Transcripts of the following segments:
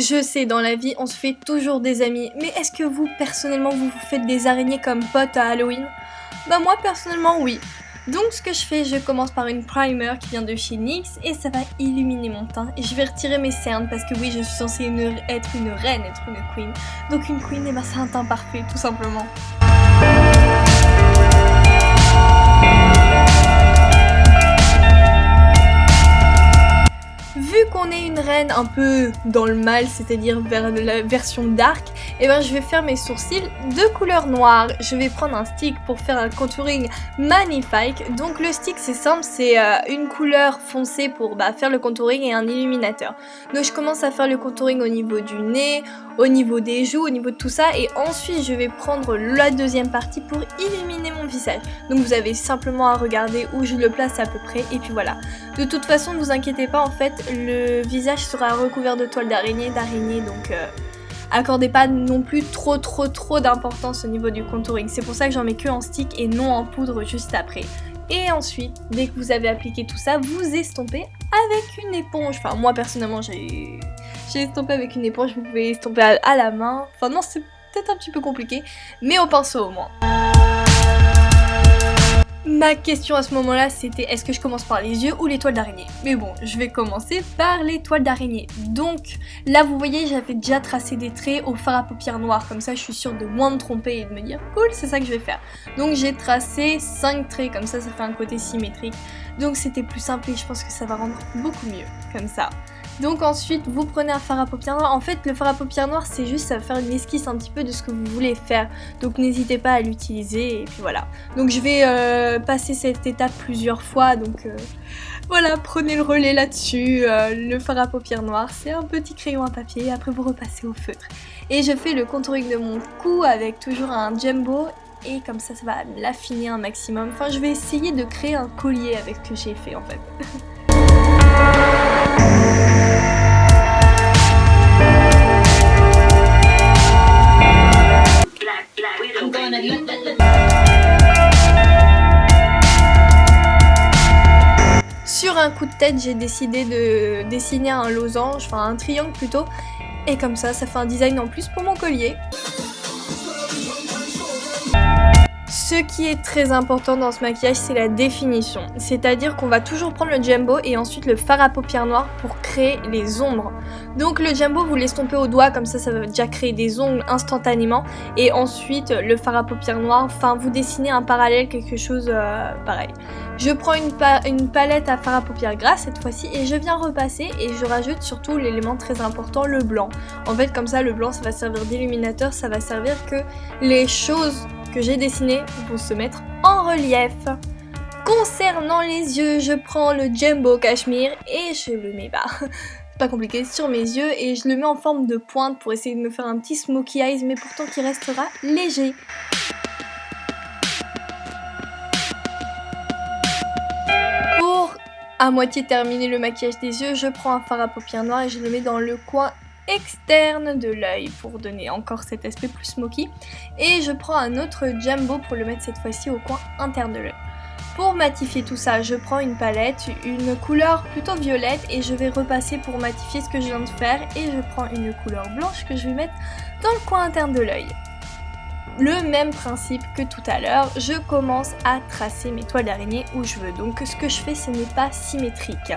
Je sais, dans la vie, on se fait toujours des amis, mais est-ce que vous, personnellement, vous vous faites des araignées comme potes à Halloween? Bah moi, personnellement, oui. Donc ce que je fais, je commence par une primer qui vient de chez NYX et ça va illuminer mon teint. Et je vais retirer mes cernes parce que oui, je suis censée être une reine, être une queen. Donc une queen, et bah c'est un teint parfait, tout simplement. Vu qu'on est une reine un peu dans le mal, c'est-à-dire vers la version dark, et ben je vais faire mes sourcils de couleur noire. Je vais prendre un stick pour faire un contouring magnifique. Donc le stick c'est simple, c'est une couleur foncée pour faire le contouring et un illuminateur. Donc je commence à faire le contouring au niveau du nez, au niveau des joues, au niveau de tout ça, et ensuite je vais prendre la deuxième partie pour illuminer mon visage. Donc vous avez simplement à regarder où je le place à peu près, et puis voilà. De toute façon, ne vous inquiétez pas, en fait, le visage sera recouvert de toile d'araignée, donc accordez pas non plus trop d'importance au niveau du contouring. C'est pour ça que j'en mets que en stick et non en poudre juste après. Et ensuite, dès que vous avez appliqué tout ça, vous estompez avec une éponge. Enfin, moi personnellement, j'ai estompé avec une éponge, vous pouvez estomper à la main. Enfin non, c'est peut-être un petit peu compliqué, mais au pinceau au moins. Ma question à ce moment-là, c'était est-ce que je commence par les yeux ou les toiles d'araignée? Mais bon, je vais commencer par les toiles d'araignée. Donc là, vous voyez, j'avais déjà tracé des traits au fard à paupières noir. Comme ça, je suis sûre de moins me tromper et de me dire cool, c'est ça que je vais faire. Donc j'ai tracé 5 traits, comme ça fait un côté symétrique. Donc c'était plus simple et je pense que ça va rendre beaucoup mieux, comme ça. Donc ensuite, vous prenez un fard à paupières noir. En fait, le fard à paupières noir, c'est juste, ça va faire une esquisse un petit peu de ce que vous voulez faire. Donc n'hésitez pas à l'utiliser et puis voilà. Donc je vais passer cette étape plusieurs fois. Donc voilà, prenez le relais là-dessus. Le fard à paupières noir, c'est un petit crayon à papier. Après, vous repassez au feutre. Et je fais le contouring de mon cou avec toujours un jumbo. Et comme ça va l'affiner un maximum. Enfin, je vais essayer de créer un collier avec ce que j'ai fait en fait. Sur un coup de tête, j'ai décidé de dessiner un losange, enfin un triangle plutôt, et comme ça fait un design en plus pour mon collier. Ce qui est très important dans ce maquillage, c'est la définition. C'est-à-dire qu'on va toujours prendre le jumbo et ensuite le fard à paupières noires pour créer les ombres. Donc le jumbo, vous l'estompez au doigt, comme ça va déjà créer des ongles instantanément. Et ensuite, le fard à paupières noires, enfin vous dessinez un parallèle, quelque chose pareil. Je prends une palette à fard à paupières gras cette fois-ci et je viens repasser et je rajoute surtout l'élément très important, le blanc. En fait, comme ça, le blanc, ça va servir d'illuminateur, ça va servir que les choses que j'ai dessiné vont se mettre en relief. Concernant les yeux, je prends le Jumbo Cashmere et je le mets pas compliqué, sur mes yeux et je le mets en forme de pointe pour essayer de me faire un petit smokey eyes mais pourtant qui restera léger. Pour à moitié terminer le maquillage des yeux, je prends un fard à paupières noires et je le mets dans le coin externe de l'œil pour donner encore cet aspect plus smoky et je prends un autre jumbo pour le mettre cette fois-ci au coin interne de l'œil. Pour matifier tout ça, je prends une palette, une couleur plutôt violette et je vais repasser pour matifier ce que je viens de faire et je prends une couleur blanche que je vais mettre dans le coin interne de l'œil. Le même principe que tout à l'heure, je commence à tracer mes toiles d'araignée où je veux. Donc ce que je fais, ce n'est pas symétrique.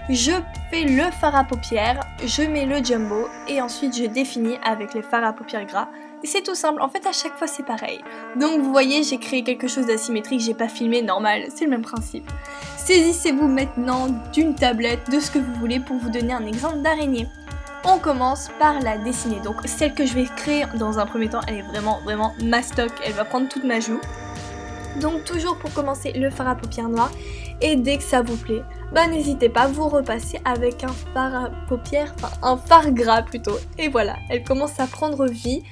Je fais le fard à paupières, je mets le jumbo et ensuite je définis avec le fard à paupières gras. Et c'est tout simple, en fait à chaque fois c'est pareil. Donc vous voyez, j'ai créé quelque chose d'asymétrique, j'ai pas filmé, normal, c'est le même principe. Saisissez-vous maintenant d'une tablette, de ce que vous voulez pour vous donner un exemple d'araignée. On commence par la dessiner, donc celle que je vais créer dans un premier temps, elle est vraiment mastoc, elle va prendre toute ma joue. Donc toujours pour commencer le fard à paupières noires et dès que ça vous plaît, n'hésitez pas, vous repassez avec un fard à paupières, enfin un fard gras plutôt. Et voilà, elle commence à prendre vie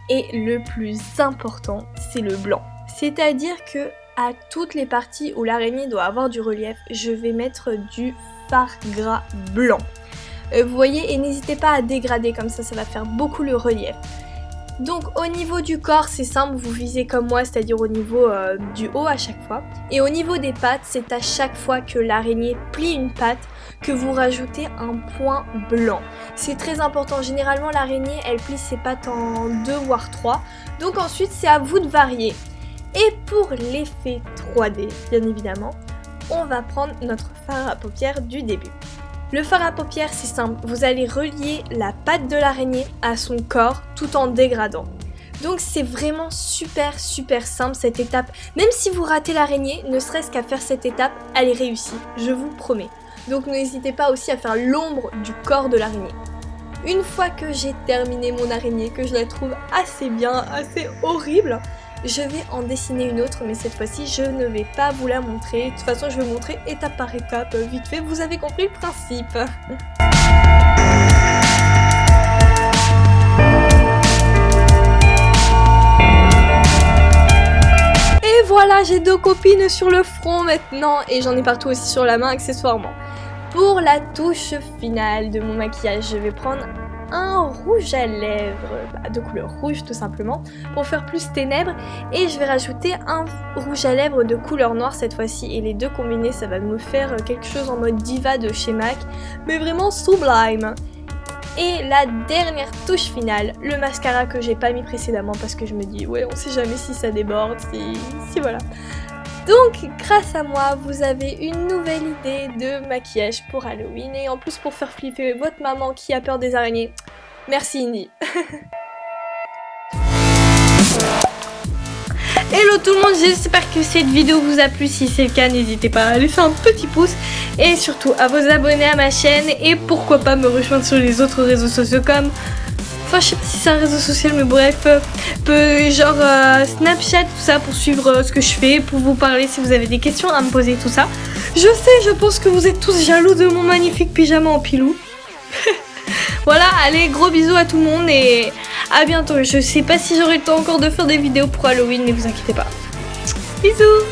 et le plus important c'est le blanc. C'est-à-dire que à toutes les parties où l'araignée doit avoir du relief, je vais mettre du fard gras blanc. Vous voyez, et n'hésitez pas à dégrader comme ça va faire beaucoup le relief. Donc au niveau du corps, c'est simple, vous visez comme moi, c'est-à-dire au niveau du haut à chaque fois. Et au niveau des pattes, c'est à chaque fois que l'araignée plie une patte que vous rajoutez un point blanc. C'est très important, généralement l'araignée, elle plie ses pattes en 2 voire 3. Donc ensuite, c'est à vous de varier. Et pour l'effet 3D, bien évidemment, on va prendre notre fard à paupières du début. Le fard à paupières, c'est simple, vous allez relier la patte de l'araignée à son corps tout en dégradant. Donc c'est vraiment super simple cette étape. Même si vous ratez l'araignée, ne serait-ce qu'à faire cette étape, elle est réussie, je vous promets. Donc n'hésitez pas aussi à faire l'ombre du corps de l'araignée. Une fois que j'ai terminé mon araignée, que je la trouve assez bien, assez horrible, je vais en dessiner une autre, mais cette fois-ci, je ne vais pas vous la montrer. De toute façon, je vais vous montrer étape par étape, vite fait, vous avez compris le principe. Et voilà, j'ai 2 copines sur le front maintenant, et j'en ai partout aussi sur la main accessoirement. Pour la touche finale de mon maquillage, je vais prendre un rouge à lèvres de couleur rouge tout simplement pour faire plus ténèbres et je vais rajouter un rouge à lèvres de couleur noire cette fois-ci et les deux combinés ça va me faire quelque chose en mode diva de chez MAC mais vraiment sublime. Et la dernière touche finale, le mascara que j'ai pas mis précédemment parce que je me dis ouais on sait jamais si ça déborde, si voilà. Donc grâce à moi vous avez une nouvelle idée de maquillage pour Halloween et en plus pour faire flipper votre maman qui a peur des araignées. Merci Indy. Hello tout le monde, j'espère que cette vidéo vous a plu, si c'est le cas n'hésitez pas à laisser un petit pouce et surtout à vous abonner à ma chaîne et pourquoi pas me rejoindre sur les autres réseaux sociaux comme... Enfin je sais pas si c'est un réseau social mais bref, genre Snapchat tout ça pour suivre ce que je fais, pour vous parler si vous avez des questions à me poser tout ça. Je sais, je pense que vous êtes tous jaloux de mon magnifique pyjama en pilou. Voilà, allez gros bisous à tout le monde et à bientôt. Je sais pas si j'aurai le temps encore de faire des vidéos pour Halloween mais vous inquiétez pas. Bisous.